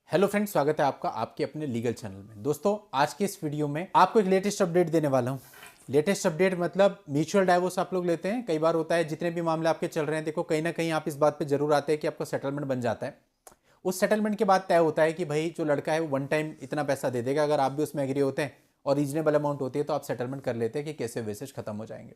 Hello friends, स्वागत है आपका आपके अपने लीगल चैनल में। दोस्तों, आज के इस वीडियो में आपको एक लेटेस्ट अपडेट देने वाला हूं। लेटेस्ट अपडेट मतलब म्यूचुअल डाइवोर्स आप लोग लेते हैं, कई बार होता है जितने भी मामले आपके चल रहे हैं, देखो कहीं ना कहीं आप इस बात पे जरूर आते हैं कि आपका सेटलमेंट बन जाता है। उस सेटलमेंट के बाद तय होता है कि भाई जो लड़का है वो वन टाइम इतना पैसा दे देगा। अगर आप भी उसमें एग्री होते हैं और रीजनेबल अमाउंट होती है तो आप सेटलमेंट कर लेते हैं कि कैसे वेसेज खत्म हो जाएंगे।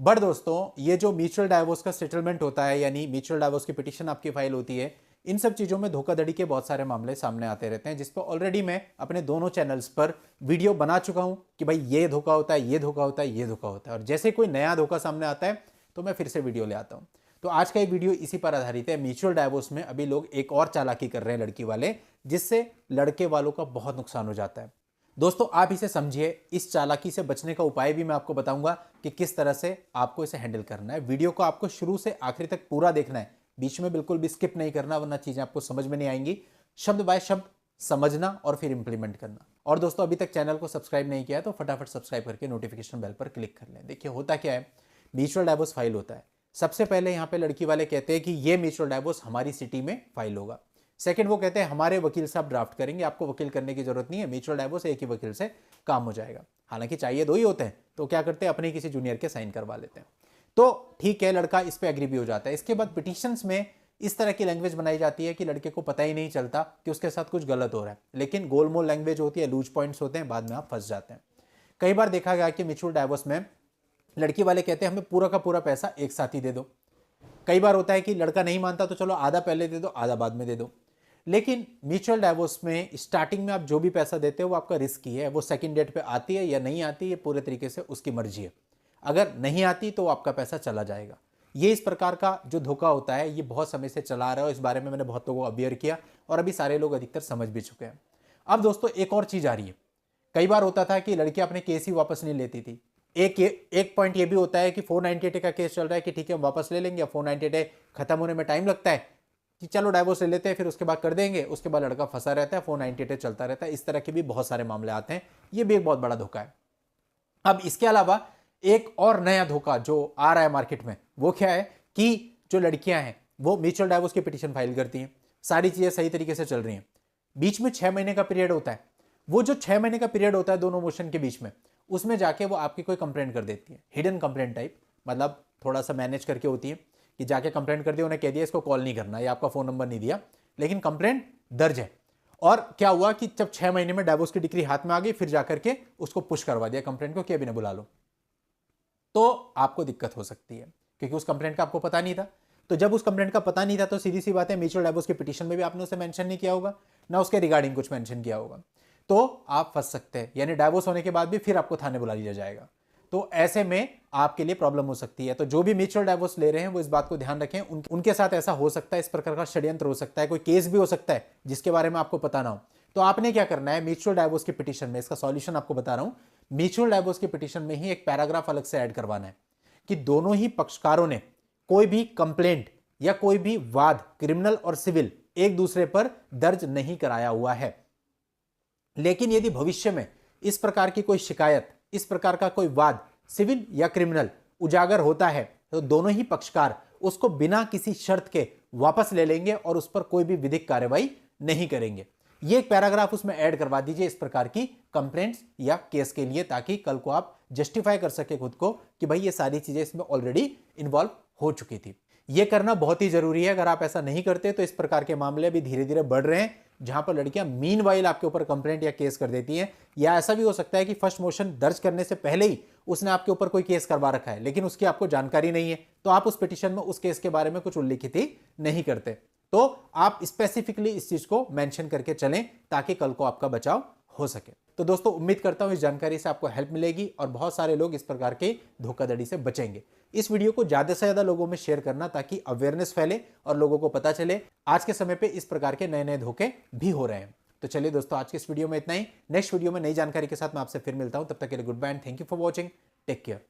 बट दोस्तों, ये जो म्यूचुअल डाइवोर्स का सेटलमेंट होता है यानी म्यूचुअल डाइवोर्स की पिटीशन आपकी फाइल होती है, इन सब चीजों में धोखाधड़ी के बहुत सारे मामले सामने आते रहते हैं, जिस पर ऑलरेडी मैं अपने दोनों चैनल्स पर वीडियो बना चुका हूं कि भाई ये धोखा होता है, ये धोखा होता है, ये धोखा होता है। और जैसे कोई नया धोखा सामने आता है तो मैं फिर से वीडियो ले आता हूं। तो आज का ये वीडियो इसी पर आधारित है। म्यूचुअल डाइवोर्स में अभी लोग एक और चालाकी कर रहे हैं लड़की वाले, जिससे लड़के वालों का बहुत नुकसान हो जाता है। दोस्तों, आप इसे समझिए। इस चालाकी से बचने का उपाय भी मैं आपको बताऊंगा कि किस तरह से आपको इसे हैंडल करना है। वीडियो को आपको शुरू से आखिर तक पूरा देखना है, बीच में बिल्कुल भी स्किप नहीं करना, वरना चीजें आपको समझ में नहीं आएंगी। शब्द बाय शब्द समझना और फिर इंप्लीमेंट करना। और दोस्तों, अभी तक चैनल को सब्सक्राइब नहीं किया तो फटाफट सब्सक्राइब करके नोटिफिकेशन बेल पर क्लिक कर लें। देखिए होता क्या है, म्यूचुअल डाइवोर्स फाइल होता है। सबसे पहले यहाँ पे लड़की वाले कहते हैं कि ये म्यूचुअल डाइवोर्स हमारी सिटी में फाइल होगा। सेकंड, वो कहते हैं हमारे वकील साहब ड्राफ्ट करेंगे, आपको वकील करने की जरूरत नहीं है, म्यूचुअल डाइवोर्स एक ही वकील से काम हो जाएगा। हालांकि चाहिए दो ही होते हैं, तो क्या करते हैं अपने किसी जूनियर के साइन करवा लेते हैं। तो ठीक है, लड़का इस पे एग्री भी हो जाता है। इसके बाद पिटीशंस में इस तरह की लैंग्वेज बनाई जाती है कि लड़के को पता ही नहीं चलता कि उसके साथ कुछ गलत हो रहा है, लेकिन गोलमोल लैंग्वेज होती है, लूज पॉइंट्स होते हैं, बाद में आप फंस जाते हैं। कई बार देखा गया कि म्यूचुअल डाइवोर्स में लड़की वाले कहते हैं हमें पूरा का पूरा पैसा एक साथ ही दे दो। कई बार होता है कि लड़का नहीं मानता तो चलो आधा पहले दे दो, आधा बाद में दे दो। लेकिन म्यूचुअल डाइवोर्स में स्टार्टिंग में आप जो भी पैसा देते हो वो आपका रिस्क ही है। वो सेकंड डेट पे आती है या नहीं आती, ये पूरे तरीके से उसकी मर्जी है। अगर नहीं आती तो आपका पैसा चला जाएगा। ये इस प्रकार का जो धोखा होता है ये बहुत समय से चला आ रहा है। इस बारे में मैंने बहुत लोगों को अवेयर किया और अभी सारे लोग अधिकतर समझ भी चुके हैं। अब दोस्तों, एक और चीज आ रही है। कई बार होता था कि लड़कियां अपने केस ही वापस नहीं लेती थी। एक पॉइंट ये भी होता है कि 498 का केस चल रहा है कि ठीक है हम वापस ले लेंगे, 498 खत्म होने में टाइम लगता है कि चलो डाइवोर्स ले लेते हैं, फिर उसके बाद कर देंगे। उसके बाद लड़का फंसा रहता है, 498 चलता रहता है। इस तरह के भी बहुत सारे मामले आते हैं। ये भी एक बहुत बड़ा धोखा है। अब इसके अलावा एक और नया धोखा जो आ रहा है मार्केट में, वो क्या है कि जो लड़कियां हैं वो म्यूचुअल डाइवोर्स की पिटीशन फाइल करती हैं, सारी चीजें सही तरीके से चल रही हैं, बीच में 6 महीने का पीरियड होता है। वो जो 6 महीने का पीरियड होता है दोनों मोशन के बीच में, उसमें जाके वो आपकी कोई कंप्लेंट कर देती है, हिडन कंप्लेंट टाइप, मतलब थोड़ा सा मैनेज करके होती है कि जाके कंप्लेंट कर दिया, उन्हें कह दिया इसको कॉल नहीं करना या आपका फोन नंबर नहीं दिया, लेकिन कंप्लेंट दर्ज है। और क्या हुआ कि जब 6 महीने में डाइवोर्स की डिग्री हाथ में आ गई, फिर जाकर के उसको पुश करवा दिया कंप्लेंट को कि अभी ना बुला लो, तो आपको दिक्कत हो सकती है क्योंकि उस कंप्लेंट का आपको पता नहीं था। तो जब उस कंप्लेंट का पता नहीं था तो सीधी सी बात है, म्यूचुअल डाइवोर्स की पिटीशन में भी आपने उसे मेंशन नहीं किया होगा, ना उसके रिगार्डिंग कुछ मेंशन किया होगा, तो आप फंस सकते हैं। यानी डाइवोर्स होने के बाद भी फिर आपको थाने बुला लिया जाएगा। तो ऐसे में आपके लिए प्रॉब्लम हो सकती है। तो जो भी म्यूचुअल डाइवोर्स ले रहे हैं वो इस बात को ध्यान रखें, उनके साथ ऐसा हो सकता है, इस प्रकार का षड्यंत्र हो सकता है, कोई केस भी हो सकता है जिसके बारे में आपको पता ना हो। तो आपने क्या करना है, म्यूचुअल डाइवोर्स की पिटीशन में, इसका सॉल्यूशन आपको बता रहा हूं, म्यूचुअल डाइवोर्स की पिटीशन में ही एक पैराग्राफ अलग से ऐड करवाना है कि दोनों ही पक्षकारों ने कोई भी कंप्लेंट या कोई भी वाद, क्रिमिनल और सिविल, एक दूसरे पर दर्ज नहीं कराया हुआ है। लेकिन यदि भविष्य में इस प्रकार की कोई शिकायत, इस प्रकार का कोई वाद, सिविल या क्रिमिनल उजागर होता है, तो दोनों ही पक्षकार उसको बिना किसी शर्त के वापस ले लेंगे और उस पर कोई भी विधिक कार्रवाई नहीं करेंगे। ये एक पैराग्राफ उसमें ऐड करवा दीजिए इस प्रकार की कंप्लेंट्स या केस के लिए, ताकि कल को आप जस्टिफाई कर सके खुद को कि भाई ये सारी चीजें इसमें ऑलरेडी इन्वॉल्व हो चुकी थी। ये करना बहुत ही जरूरी है। अगर आप ऐसा नहीं करते तो इस प्रकार के मामले भी धीरे धीरे बढ़ रहे हैं, जहां पर लड़कियां मीनवाइल आपके ऊपर कंप्लेंट या केस कर देती हैं। या ऐसा भी हो सकता है कि फर्स्ट मोशन दर्ज करने से पहले ही उसने आपके ऊपर कोई केस करवा रखा है, लेकिन उसकी आपको जानकारी नहीं है, तो आप उस पिटीशन में उस केस के बारे में कुछ उल्लिखित ही नहीं करते। तो आप स्पेसिफिकली इस चीज को मेंशन करके चलें ताकि कल को आपका बचाव हो सके। तो दोस्तों, उम्मीद करता हूं इस जानकारी से आपको हेल्प मिलेगी और बहुत सारे लोग इस प्रकार के धोखाधड़ी से बचेंगे। इस वीडियो को ज्यादा से ज्यादा लोगों में शेयर करना ताकि अवेयरनेस फैले और लोगों को पता चले आज के समय पे इस प्रकार के नए नए धोखे भी हो रहे हैं। तो चलिए दोस्तों, आज के इस वीडियो में इतना ही। नेक्स्ट वीडियो में नई जानकारी के साथ मैं आपसे फिर मिलता हूं। तब तक के लिए good bye and thank you for watching. Take care.